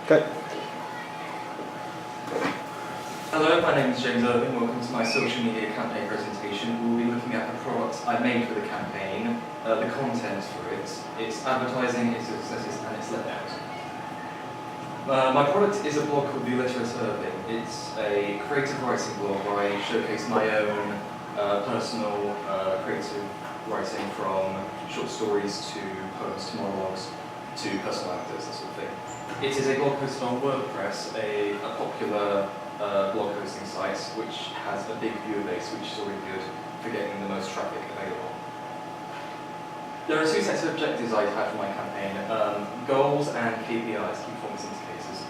Okay. Hello, my name is James Irving. Welcome to my social media campaign presentation. We'll be looking at the product I made for the campaign, the content for it, its advertising, its successes, and its layout. My product is a blog called The Illiterate Irving. It's a creative writing blog where I showcase my own personal creative writing, from short stories to poems to monologues to personal anecdotes, that sort of thing. It is a blog posted on WordPress, a popular blog hosting site which has a big viewer base, which is already good for getting the most traffic available. There are two sets of objectives I had for my campaign, goals and KPIs, key performance indicators.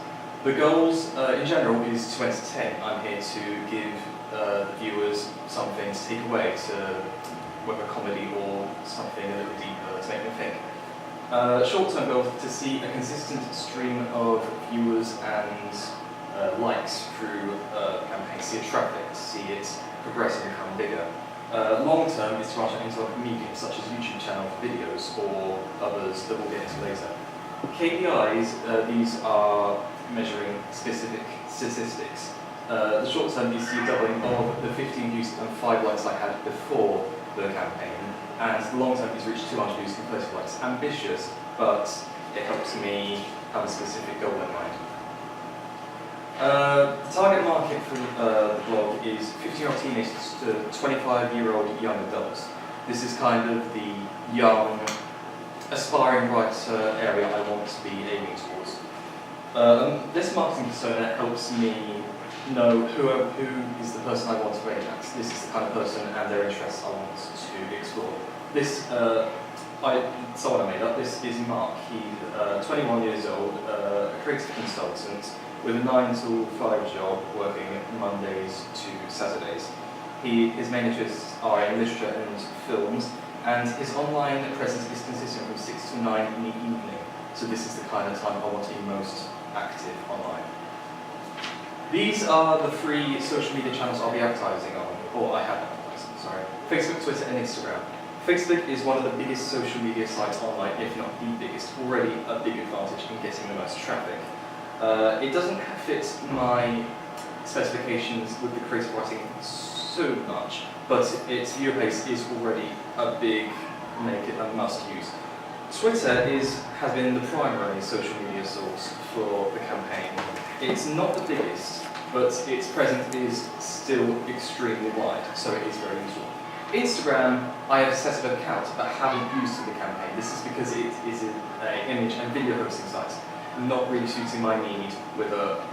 The goals in general is to entertain. I'm here to give the viewers something to take away, to whether comedy or something a little deeper to make them think. Short-term goals to see a consistent stream of viewers and likes through the campaign, see it traffic, see it progress and become bigger. Long-term is to branch out into other mediums such as YouTube channel for videos or others that we'll get into later. KPIs, these are measuring specific statistics. The short-term is the doubling of the 15 views and 5 likes I had before the campaign, and the long-term is reach 200 views and 30 likes. Ambitious, but it helps me have a specific goal in mind. The target market for the blog is 15-year-old teenagers to 25-year-old young adults. This is kind of the young, aspiring writer area I want to be aiming towards. This marketing persona helps me know who is the person I want to aim at. This is the kind of person and their interests I want to explore. This, someone I made up, this is Mark. He's 21 years old, a creative consultant, with a 9 to 5 job, working Mondays to Saturdays. His main interests are in literature and films, and his online presence is consistent from 6 to 9 in the evening. So this is the kind of time I want to be most active online. These are the 3 social media channels I'll be advertising on, or I have advertised, sorry. Facebook, Twitter, and Instagram. Facebook is one of the biggest social media sites online, if not the biggest, already a big advantage in getting the most traffic. It doesn't fit my specifications with the creative writing so much, but its viewer base is already a big, make it a must use. Twitter has been the primary social media source for the campaign. It's not the biggest, but its presence is still extremely wide, so it is very useful. Instagram, I have a set of accounts but haven't used for the campaign. This is because it is an image and video hosting site, not really suiting my need with a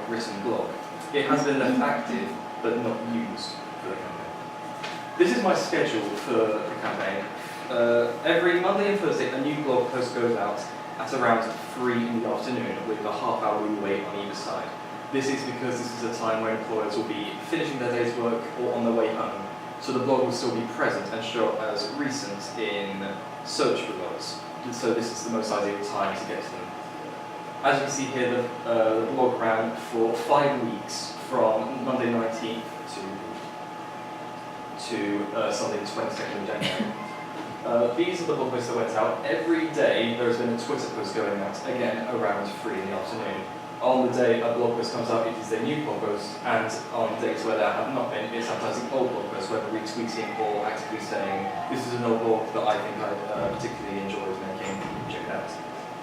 written blog. It has been left active, but not used for the campaign. This is my schedule for the campaign. Every Monday and Thursday, a new blog post goes out at around 3 in the afternoon, with a half-hour leeway on either side. This is because this is a time when employers will be finishing their day's work or on their way home, so the blog will still be present and show up as recent in search results. So this is the most ideal time to get to them. As you can see here, the blog ran for 5 weeks, from Monday 19th to Sunday the 22nd of January. These are the blog posts that went out. Every day there has been a Twitter post going out, again around 3 in the afternoon. On the day a blog post comes out, it is their new blog post, and on days where there have not been, it's advertising old blog posts, whether retweeting or actively saying, this is an old blog that I think I particularly enjoyed making, check it out.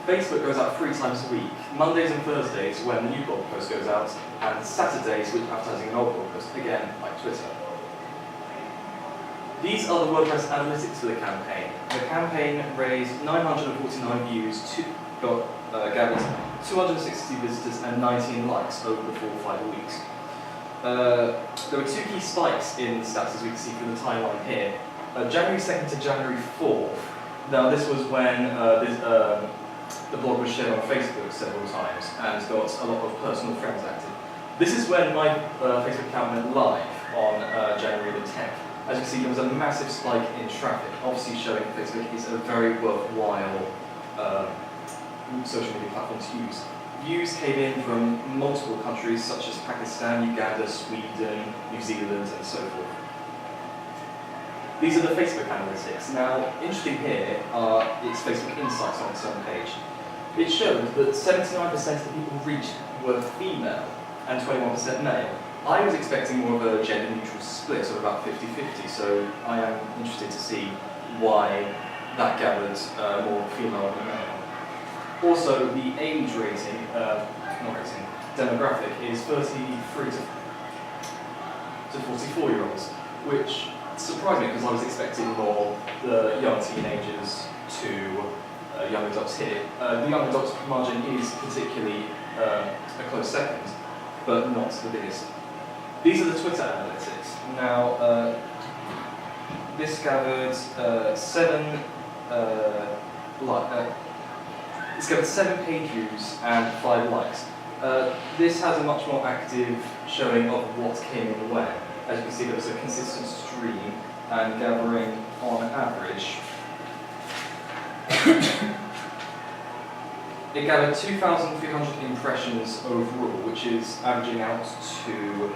Facebook goes out 3 times a week, Mondays and Thursdays when the new blog post goes out, and Saturdays with advertising an old blog post, again like Twitter. These are the WordPress analytics for the campaign. The campaign raised 949 views, gathered 260 visitors and 19 likes over the 4 or 5 weeks. There were 2 key spikes in the stats, as we can see from the timeline here. January 2nd to January 4th. Now this was when the blog was shared on Facebook several times and got a lot of personal friends active. This is when my Facebook account went live on January the 10th. As you can see, there was a massive spike in traffic, obviously showing Facebook is a very worthwhile social media platform to use. Views came in from multiple countries such as Pakistan, Uganda, Sweden, New Zealand, and so forth. These are the Facebook analytics. Now, interesting here are its Facebook Insights on its own page. it showed that 79% of the people reached were female and 21% male. I was expecting more of a gender-neutral split of about 50-50, so I am interested to see why that gathered more female than male. Also, the age rating, demographic is 33 to 44-year-olds, which surprised me because I was expecting more the young teenagers to young adults here. The young adults margin is particularly a close second, but not the biggest. These are the Twitter analytics. Now, this gathered it's gathered 7 page views and 5 likes. This has a much more active showing of what came in when. As you can see, there was a consistent stream and gathering on average. It gathered 2,300 impressions overall, which is averaging out to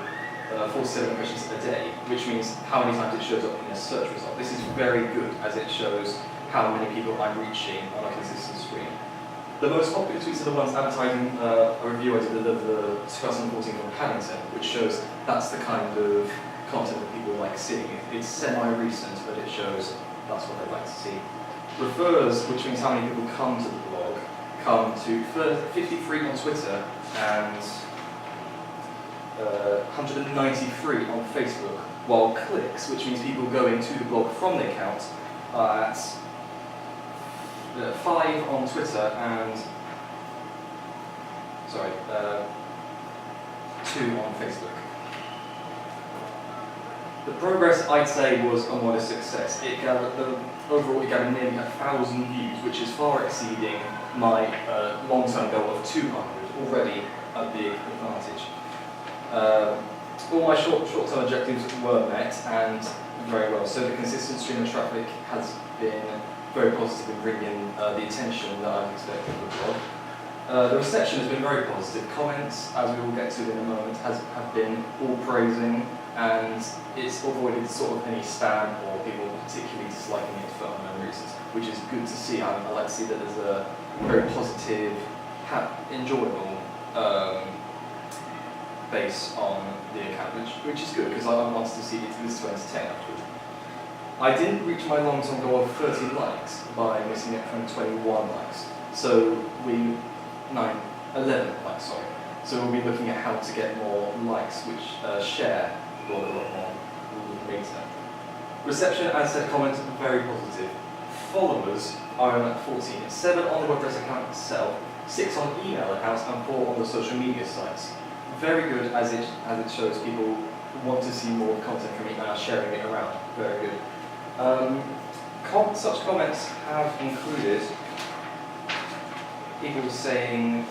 47 impressions a day, which means how many times it shows up in a search result. This is very good, as it shows how many people I'm reaching on a consistent stream. The most popular tweets are the ones advertising a review I did of the 2014 from Paddington, which shows that's the kind of content that people like seeing. It's semi-recent, but it shows that's what they like to see. Refers, which means how many people come to the blog, come to 53 on Twitter and 193 on Facebook, while clicks, which means people going to the blog from the account, are at 5 on Twitter and 2 on Facebook. The progress, I'd say, was a modest success. Overall, it gathered nearly 1,000 views, which is far exceeding my long-term goal of 200, already a big advantage. All my short-term objectives were met, and very well. So the consistent stream of traffic has been very positive in bringing the attention that I've expected of the blog. The reception has been very positive. Comments, as we will get to in a moment, have been all praising, and it's avoided sort of any spam or people particularly disliking it for unknown reasons, which is good to see. I like to see that there's a very positive, enjoyable base on the account, which is good because I wanted to see this to entertain afterwards. I didn't reach my long-term goal of 30 likes by missing it from 21 likes. So 11 likes, sorry. So we'll be looking at how to get more likes, which share the blog a lot more later. Reception, as said, comments are very positive. Followers are at 14, 7 on the WordPress account itself, 6 on email accounts, and 4 on the social media sites. Very good, as it shows people want to see more content from me and are sharing it around. Very good. Such comments have included people saying,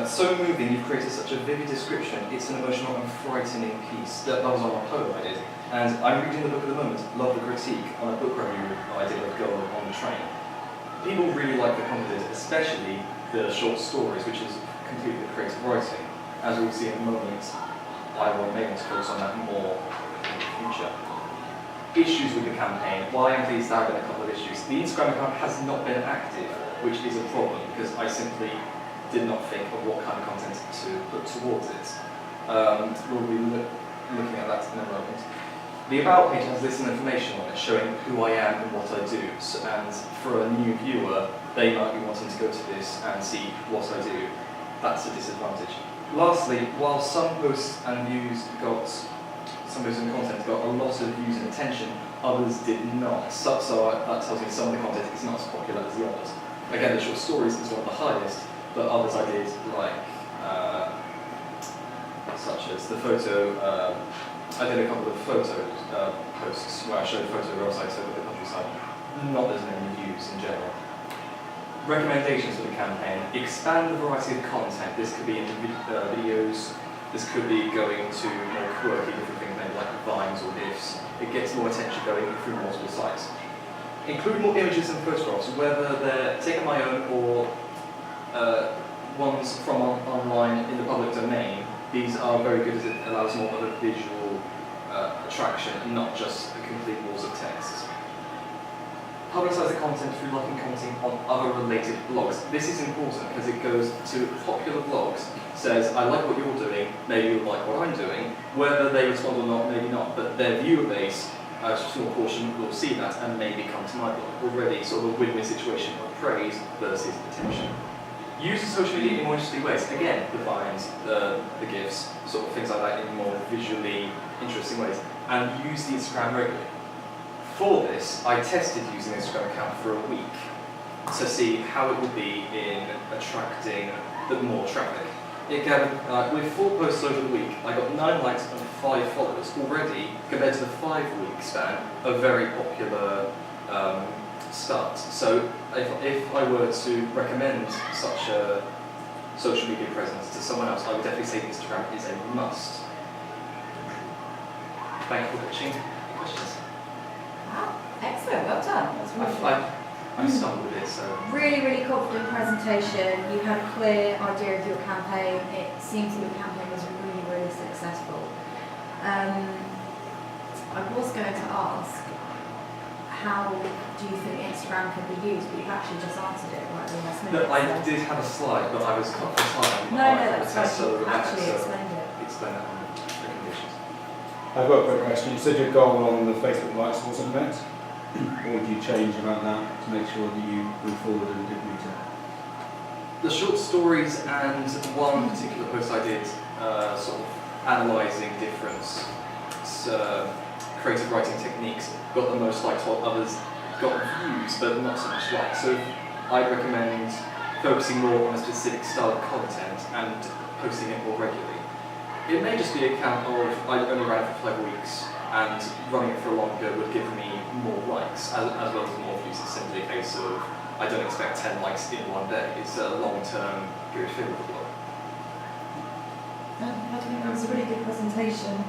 so moving, you've created such a vivid description, it's an emotional and frightening piece. That was on a poem I did. And I'm reading the book at the moment, Love the Critique, on a book review I did of Go on the Train. People really like the content, especially the short stories, which is completely creative writing. As we'll see in a moment, I may want to focus on that more in the future. Issues with the campaign. While I am pleased there have been a couple of issues. The Instagram account has not been active, which is a problem because I simply did not think of what kind of content to put towards it. We'll be looking at that in a moment. The About page has lists and information on it showing who I am and what I do. So, and for a new viewer, they might be wanting to go to this and see what I do. That's a disadvantage. Lastly, while some posts and content got a lot of views and attention, others did not. So that tells me some of the content is not as popular as the others. Again, the short stories is one of the highest, but others I did like, such as the photo. I did a couple of photo posts where I showed photo websites over the countryside. Not as many views in general. Recommendations for the campaign. Expand the variety of content. This could be in videos, this could be going to more quirky different things, maybe like vines or GIFs. It gets more attention going through multiple sites. Include more images and photographs, whether they're taken my own or ones from online in the public domain. These are very good as it allows more of a visual attraction, not just the complete walls of text. publicise the content through liking and commenting on other related blogs. This is important because it goes to popular blogs, says, I like what you're doing, maybe you like what I'm doing. Whether they respond or not, maybe not, but their viewer base, a small portion, will see that and maybe come to my blog. Already sort of a win-win situation of praise versus attention. Use social media in more interesting ways. Again, the vines, the GIFs, sort of things like that in more visually interesting ways. And use the Instagram regularly. For this, I tested using an Instagram account for a week to see how it would be in attracting the more traffic. It gathered, with 4 posts over the week, I got 9 likes and 5 followers. Already, compared to the 5-week span, a very popular start. So if I were to recommend such a social media presence to someone else, I would definitely say Instagram is a must. Thank you for watching. Any questions? Wow, excellent, well done. That's wonderful. I stumbled with it, so... Really, really confident presentation. You had a clear idea of your campaign. It seems that your campaign was really, really successful. I was going to ask, how do you think Instagram can be used? But you've actually just answered it right in the last minute. No, I did have a slide, but I was cut for time. No, that's fine. You actually explained it. Explain that on the conditions. I've got a quick question. You said your goal on the Facebook likes wasn't met. What would you change about that to make sure that you move forward and did meet it? The short stories and one particular post I did, sort of analysing different creative writing techniques, got the most likes while others got views, but not so much likes. So I'd recommend focusing more on a specific style of content and posting it more regularly. It may just be a count of I only ran it for 5 weeks, and running it for longer would give me more likes as well as more views. It's simply a case of I don't expect 10 likes in one day. It's a long-term period filled with a blog. I think that was a really good presentation.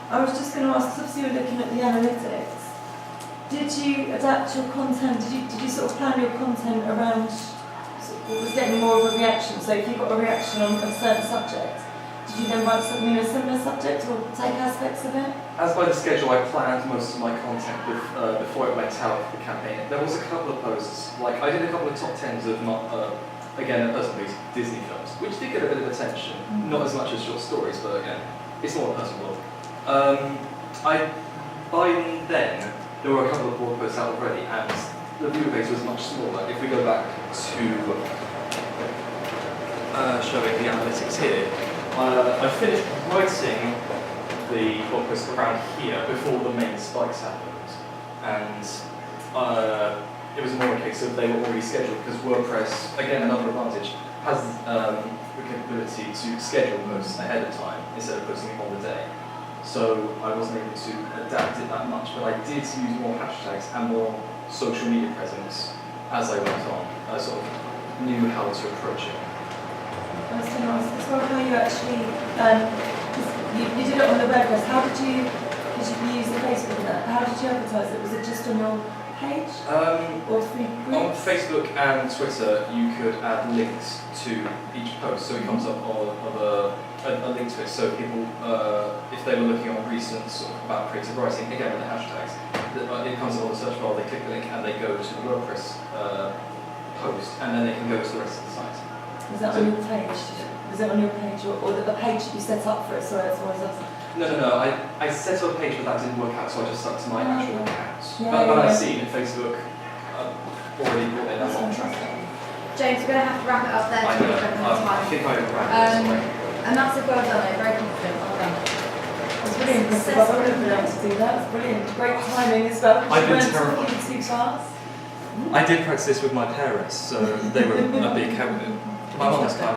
I was just going to ask, because obviously you're looking at the analytics, did you adapt your content, did you sort of plan your content around what was getting more of a reaction? So if you got a reaction on a certain subject, did you then write something in a similar subject or take aspects of it? As by the schedule, I planned most of my content before it went out for the campaign. There was a couple of posts, like I did a couple of top 10s of, again, a personal piece, Disney films, which did get a bit of attention. Not as much as short stories, but again, it's more a personal blog. By then, there were a couple of blog posts out already, and the viewer base was much smaller. If we go back to showing the analytics here, I finished writing the blog post around here before the main spikes happened, and it was more a case of they were already scheduled because WordPress, again, another advantage, has the capability to schedule posts ahead of time instead of posting it on the day. So I wasn't able to adapt it that much, but I did use more hashtags and more social media presence as I went on. I sort of knew how to approach it. I was going to ask as well how you actually, you did it on the WordPress, how did you use the Facebook for that? How did you advertise it? Was it just on your page? Or through groups? On Facebook and Twitter, you could add links to each post, so it comes up of a link to it, so people, if they were looking on recent sort of about creative writing, again with the hashtags, it comes up on the search bar, they click the link and they go to the WordPress post, and then they can go to the rest of the site. Was that on your page? Was it on your page, or the page that you set up for it? Sorry, that's what I was asking. No. I set up a page, but that didn't work out, so I just stuck to my actual account. Yeah, but I've seen Facebook already brought in a lot of traffic. James, we're going to have to wrap it up there. I know. I think I overran it. And that's a well done, I'm very confident. Well done. That's really impressive. I wouldn't have been able to do that. That's brilliant. Great timing as well. I've been You weren't terrible. talking too fast. I did practice this with my parents, so they were a big help with it. My mum was kind